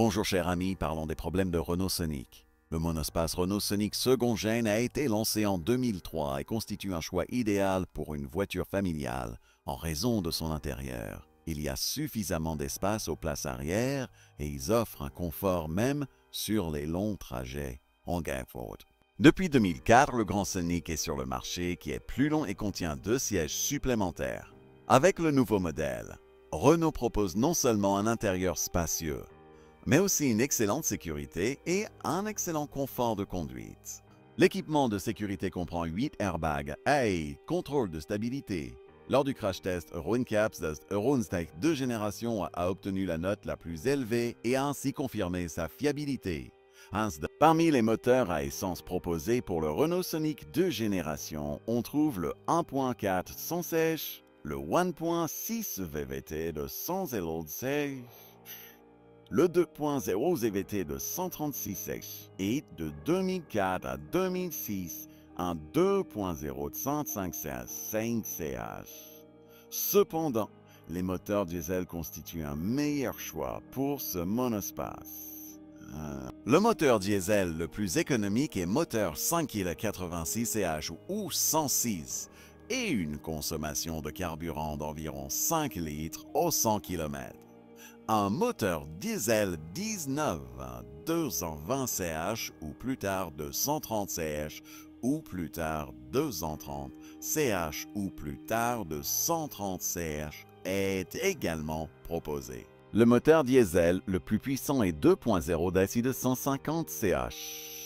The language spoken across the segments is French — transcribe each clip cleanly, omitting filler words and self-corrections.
Bonjour chers amis, parlons des problèmes de Renault Sonic. Le monospace Renault Sonic second gène a été lancé en 2003 et constitue un choix idéal pour une voiture familiale en raison de son intérieur. Il y a suffisamment d'espace aux places arrière et ils offrent un confort même sur les longs trajets en Gafford. Depuis 2004, le Grand Sonic est sur le marché qui est plus long et contient 2 sièges supplémentaires. Avec le nouveau modèle, Renault propose non seulement un intérieur spacieux, mais aussi une excellente sécurité et un excellent confort de conduite. L'équipement de sécurité comprend 8 airbags et contrôle de stabilité. Lors du crash test, Euro NCAPs de Euro NCAP 2 générations a obtenu la note la plus élevée et a ainsi confirmé sa fiabilité. Parmi les moteurs à essence proposés pour le Renault Sonic 2 générations, on trouve le 1.4 sans sèche, le 1.6 VVT de 100 sèche, le 2.0 VVT de 136 sèche et de 2004 à 2006, un 2.0 de 105 CH. Cependant, les moteurs diesel constituent un meilleur choix pour ce monospace. Le moteur diesel le plus économique est moteur 5,86 kg ou 106 et une consommation de carburant d'environ 5 litres au 100 km. Un moteur diesel 19 220 CH ou plus tard 230 CH ou plus tard 230 CH ou plus tard de 130 CH est également proposé. Le moteur diesel le plus puissant est 2.0 d'ACI de 150 CH.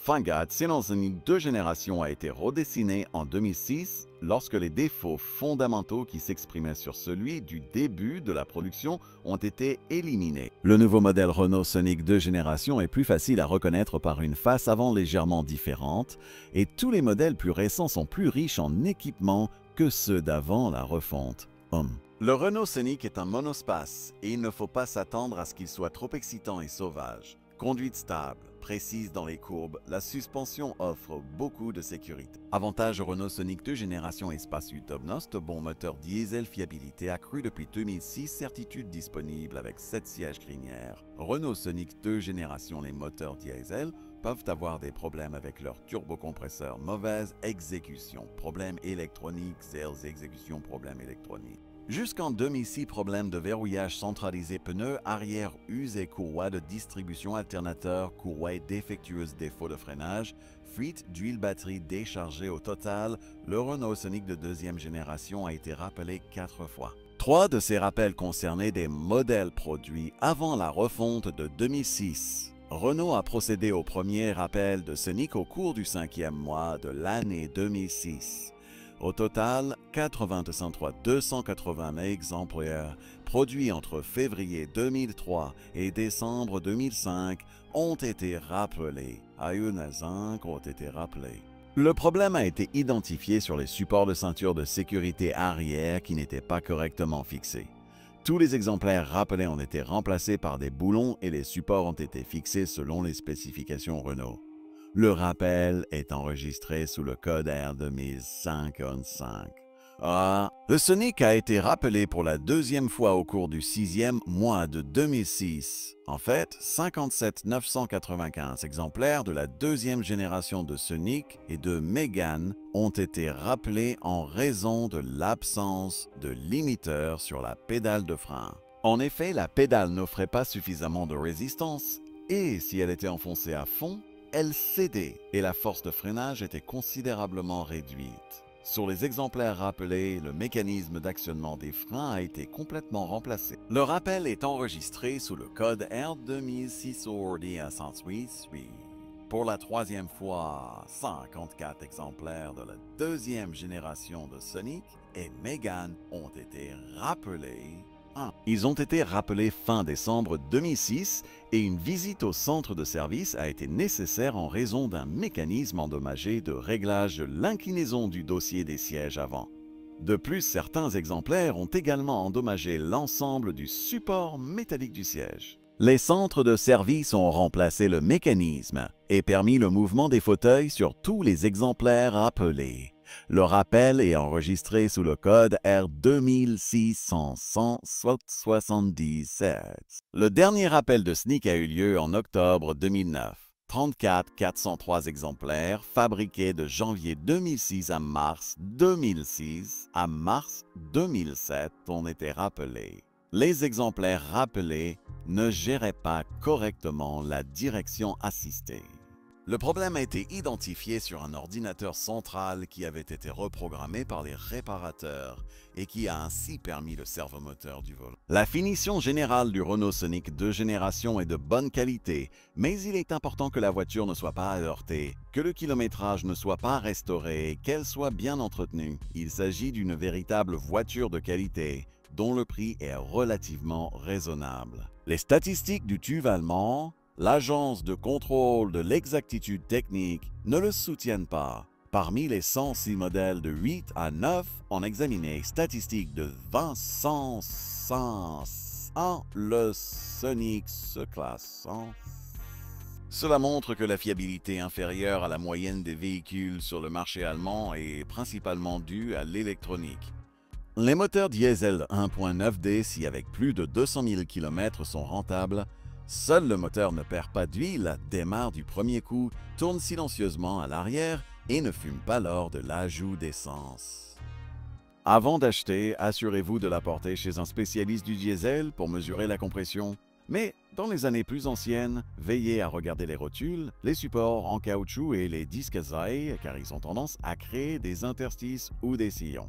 Fangat Sonic 2 générations a été redessiné en 2006 lorsque les défauts fondamentaux qui s'exprimaient sur celui du début de la production ont été éliminés. Le nouveau modèle Renault Sonic 2 génération est plus facile à reconnaître par une face avant légèrement différente et tous les modèles plus récents sont plus riches en équipement que ceux d'avant la refonte. Le Renault Sonic est un monospace et il ne faut pas s'attendre à ce qu'il soit trop excitant et sauvage. Conduite stable, précise dans les courbes, la suspension offre beaucoup de sécurité. Avantage Renault Sonic 2 génération espace Utobnost, bon moteur diesel, fiabilité accrue depuis 2006, certitude disponible avec 7 sièges crinières. Renault Sonic 2 génération, les moteurs diesel peuvent avoir des problèmes avec leur turbocompresseur, mauvaise exécution, problème électronique, sales exécution, problème électronique. Jusqu'en 2006, problème de verrouillage centralisé, pneus arrière usés, courroie de distribution, alternateur, courroie défectueuse, défaut de freinage, fuite d'huile batterie déchargée. Au total, le Renault Sonic de deuxième génération a été rappelé 4 fois. 3 de ces rappels concernaient des modèles produits avant la refonte de 2006. Renault a procédé au premier rappel de Sonic au cours du 5e mois de l'année 2006. Au total, 280 exemplaires produits entre février 2003 et décembre 2005 ont été rappelés. ont été rappelés. Le problème a été identifié sur les supports de ceinture de sécurité arrière qui n'étaient pas correctement fixés. Tous les exemplaires rappelés ont été remplacés par des boulons et les supports ont été fixés selon les spécifications Renault. Le rappel est enregistré sous le code R2055. Le Sonic a été rappelé pour la deuxième fois au cours du 6e mois de 2006. En fait, 57 995 exemplaires de la deuxième génération de Sonic et de Mégane ont été rappelés en raison de l'absence de limiteur sur la pédale de frein. En effet, la pédale n'offrait pas suffisamment de résistance et si elle était enfoncée à fond, elle cédait et la force de freinage était considérablement réduite. Sur les exemplaires rappelés, le mécanisme d'actionnement des freins a été complètement remplacé. Le rappel est enregistré sous le code R2006 Pour la troisième fois, 54 exemplaires de la deuxième génération de Sonic et Mégane ont été rappelés. Ils ont été rappelés fin décembre 2006 et une visite au centre de service a été nécessaire en raison d'un mécanisme endommagé de réglage de l'inclinaison du dossier des sièges avant. De plus, certains exemplaires ont également endommagé l'ensemble du support métallique du siège. Les centres de service ont remplacé le mécanisme et permis le mouvement des fauteuils sur tous les exemplaires appelés. Le rappel est enregistré sous le code R2600-177. Le dernier rappel de SNIC a eu lieu en octobre 2009. 34 403 exemplaires fabriqués de janvier 2006 à mars 2006 à mars 2007 ont été rappelés. Les exemplaires rappelés ne géraient pas correctement la direction assistée. Le problème a été identifié sur un ordinateur central qui avait été reprogrammé par les réparateurs et qui a ainsi permis le servomoteur du volant. La finition générale du Renault Sonic 2 générations est de bonne qualité, mais il est important que la voiture ne soit pas heurtée, que le kilométrage ne soit pas restauré et qu'elle soit bien entretenue. Il s'agit d'une véritable voiture de qualité, dont le prix est relativement raisonnable. Les statistiques du TÜV allemand, l'Agence de contrôle de l'exactitude technique, ne le soutiennent pas. Parmi les 106 modèles de 8 à 9, on examiné statistiques de 20 le Sonic se classe en. Cela montre que la fiabilité inférieure à la moyenne des véhicules sur le marché allemand est principalement due à l'électronique. Les moteurs diesel 1.9 DC avec plus de 200 000 km sont rentables. Seul le moteur ne perd pas d'huile, démarre du premier coup, tourne silencieusement à l'arrière et ne fume pas lors de l'ajout d'essence. Avant d'acheter, assurez-vous de la porter chez un spécialiste du diesel pour mesurer la compression. Mais dans les années plus anciennes, veillez à regarder les rotules, les supports en caoutchouc et les disques azaï car ils ont tendance à créer des interstices ou des sillons.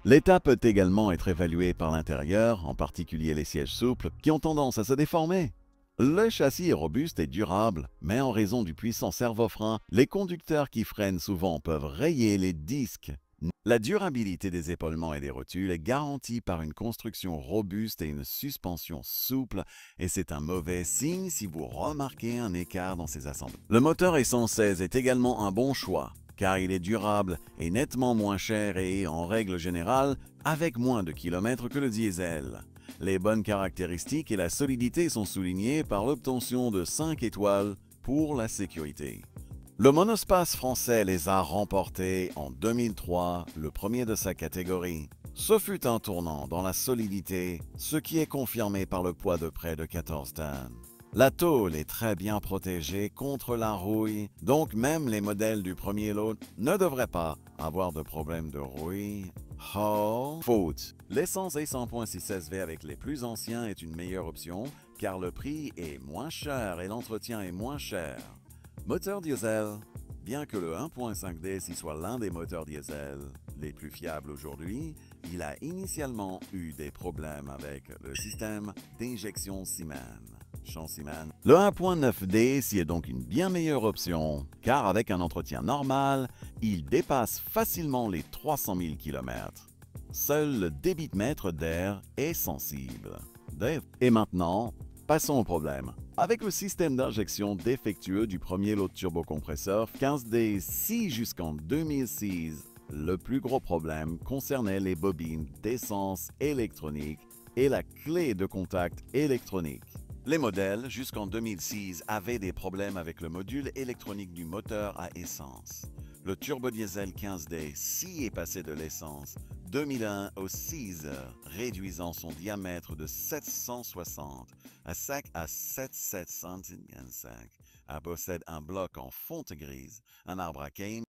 L'état peut également être évalué par l'intérieur, en particulier les sièges souples qui ont tendance à se déformer. Le châssis est robuste et durable, mais en raison du puissant servo-frein, les conducteurs qui freinent souvent peuvent rayer les disques. La durabilité des épaulements et des rotules est garantie par une construction robuste et une suspension souple, et c'est un mauvais signe si vous remarquez un écart dans ces assemblées. Le moteur essence 16 est également un bon choix, car il est durable et nettement moins cher et, en règle générale, avec moins de kilomètres que le diesel. Les bonnes caractéristiques et la solidité sont soulignées par l'obtention de 5 étoiles pour la sécurité. Le monospace français les a remportés en 2003, le premier de sa catégorie. Ce fut un tournant dans la solidité, ce qui est confirmé par le poids de près de 14 tonnes. La tôle est très bien protégée contre la rouille, donc même les modèles du premier lot ne devraient pas avoir de problème de rouille. Oh, faute! L'essence A100.6SV avec les plus anciens est une meilleure option car le prix est moins cher et l'entretien est moins cher. Moteur diesel. Bien que le 1.5D soit l'un des moteurs diesel les plus fiables aujourd'hui, il a initialement eu des problèmes avec le système d'injection Siemens. Le 1.9D est donc une bien meilleure option, car avec un entretien normal, il dépasse facilement les 300 000 km. Seul le débitmètre d'air est sensible. Et maintenant, passons au problème. Avec le système d'injection défectueux du premier lot de turbocompresseur 15D jusqu'en 2006, le plus gros problème concernait les bobines d'essence électronique et la clé de contact électronique. Les modèles, jusqu'en 2006, avaient des problèmes avec le module électronique du moteur à essence. Le turbodiesel 15D est passé de l'essence 2001 au 6, réduisant son diamètre de 760 à 755. Elle possède un bloc en fonte grise, un arbre à caïn